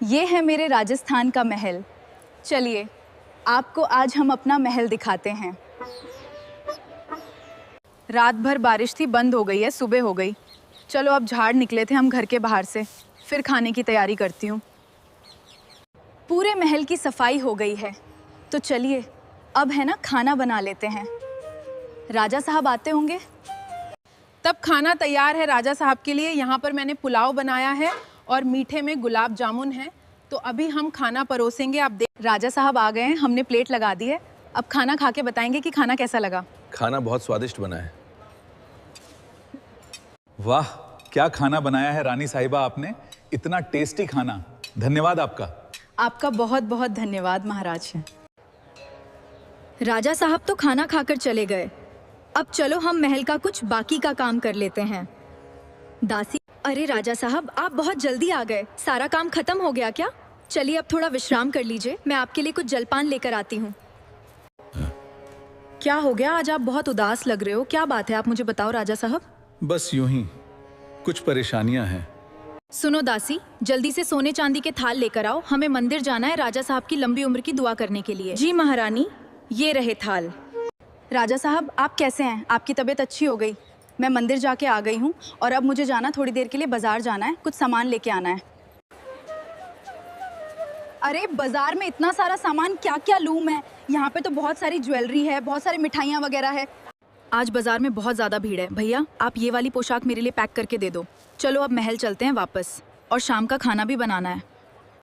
ये है मेरे राजस्थान का महल। चलिए आपको आज हम अपना महल दिखाते हैं। रात भर बारिश थी, बंद हो गई है, सुबह हो गई। चलो अब झाड़ निकले थे हम घर के बाहर से, फिर खाने की तैयारी करती हूँ। पूरे महल की सफाई हो गई है, तो चलिए अब है ना खाना बना लेते हैं। राजा साहब आते होंगे। तब खाना तैयार है राजा साहब के लिए। यहाँ पर मैंने पुलाव बनाया है और मीठे में गुलाब जामुन है। तो अभी हम खाना परोसेंगे। आप देख, राजा साहब आ गए हैं, हमने प्लेट लगा दी है। अब खाना खा के बताएंगे कि खाना कैसा लगा। खाना बहुत स्वादिष्ट बना है। वाह, क्या खाना बनाया है रानी साहिबा आपने, इतना टेस्टी खाना। धन्यवाद आपका। आपका बहुत बहुत धन्यवाद महाराज। राजा साहब तो खाना खाकर चले गए। अब चलो हम महल का कुछ बाकी का काम कर लेते हैं। दासी, अरे राजा साहब आप बहुत जल्दी आ गए, सारा काम खत्म हो गया क्या? चलिए अब थोड़ा विश्राम कर लीजिए, मैं आपके लिए कुछ जलपान लेकर आती हूँ। क्या हो गया, आज आप बहुत उदास लग रहे हो, क्या बात है? आप मुझे बताओ राजा साहब। बस यूं ही कुछ परेशानियां हैं। सुनो दासी, जल्दी से सोने चांदी के थाल लेकर आओ, हमें मंदिर जाना है राजा साहब की लंबी उम्र की दुआ करने के लिए। जी महारानी, ये रहे थाल। राजा साहब आप कैसे हैं? आपकी तबीयत अच्छी हो गई? मैं मंदिर जाके आ गई हूँ और अब मुझे जाना, थोड़ी देर के लिए बाजार जाना है, कुछ सामान लेके आना है। अरे बाजार में इतना सारा सामान क्या क्या लूँ मैं? यहाँ पे तो बहुत सारी ज्वेलरी है, बहुत सारी मिठाइयाँ वगैरह है। आज बाजार में बहुत ज़्यादा भीड़ है। भैया आप ये वाली पोशाक मेरे लिए पैक करके दे दो। चलो अब महल चलते हैं वापस, और शाम का खाना भी बनाना है।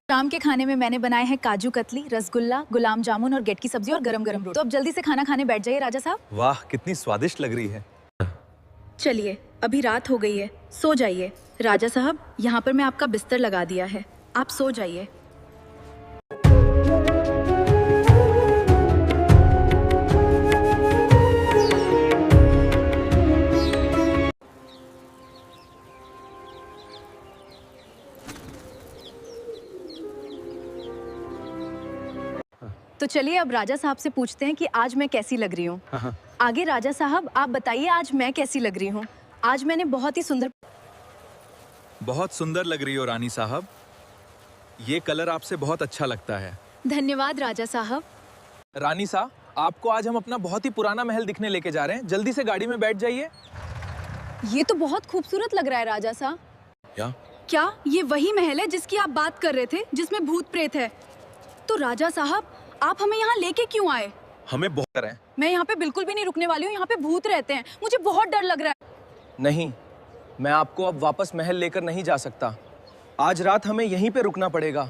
शाम के खाने में मैंने बनाए हैं काजू कतली, रसगुल्ला, गुलाब जामुन और गेट की सब्जी और गरम गरम रोटी। तो अब जल्दी से खाना खाने बैठ जाइए राजा साहब। वाह, कितनी स्वादिष्ट लग रही है। चलिए अभी रात हो गई है, सो जाइए। राजा साहब यहाँ पर मैं आपका बिस्तर लगा दिया है, आप सो जाइए। तो चलिए अब राजा साहब से पूछते हैं कि आज मैं कैसी लग रही हूँ। आगे राजा साहब आप बताइए आज मैं कैसी लग रही हूँ। आज मैंने बहुत सुंदर लग रही हो रानी साहब, ये कलर आपसे बहुत अच्छा लगता है। धन्यवाद राजा साहब। रानी साहब, आपको आज हम अपना बहुत ही पुराना महल दिखने लेके जा रहे हैं। जल्दी से गाड़ी में बैठ जाइए। ये तो बहुत खूबसूरत लग रहा है राजा साहब। क्या ये वही महल है जिसकी आप बात कर रहे थे, जिसमें भूत प्रेत है? तो राजा साहब आप हमें यहाँ लेके क्यों आए? हमें बहुत डर है। मैं यहाँ पे बिल्कुल भी नहीं रुकने वाली हूँ, यहाँ पे भूत रहते हैं, मुझे बहुत डर लग रहा है। नहीं, मैं आपको अब वापस महल लेकर नहीं जा सकता। आज रात हमें यहीं पे रुकना पड़ेगा।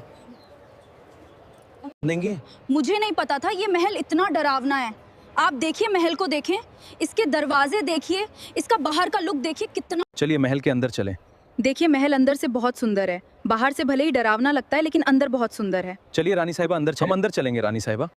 देंगे? मुझे नहीं पता था ये महल इतना डरावना है। आप देखिए महल को, देखें इसके दरवाजे, देखिए इसका बाहर का लुक, देखिए कितना। चलिए महल के अंदर चलें। देखिए महल अंदर से बहुत सुंदर है, बाहर से भले ही डरावना लगता है लेकिन अंदर बहुत सुंदर है। चलिए रानी साहिबा अंदर चलें। हम अंदर चलेंगे रानी साहिबा।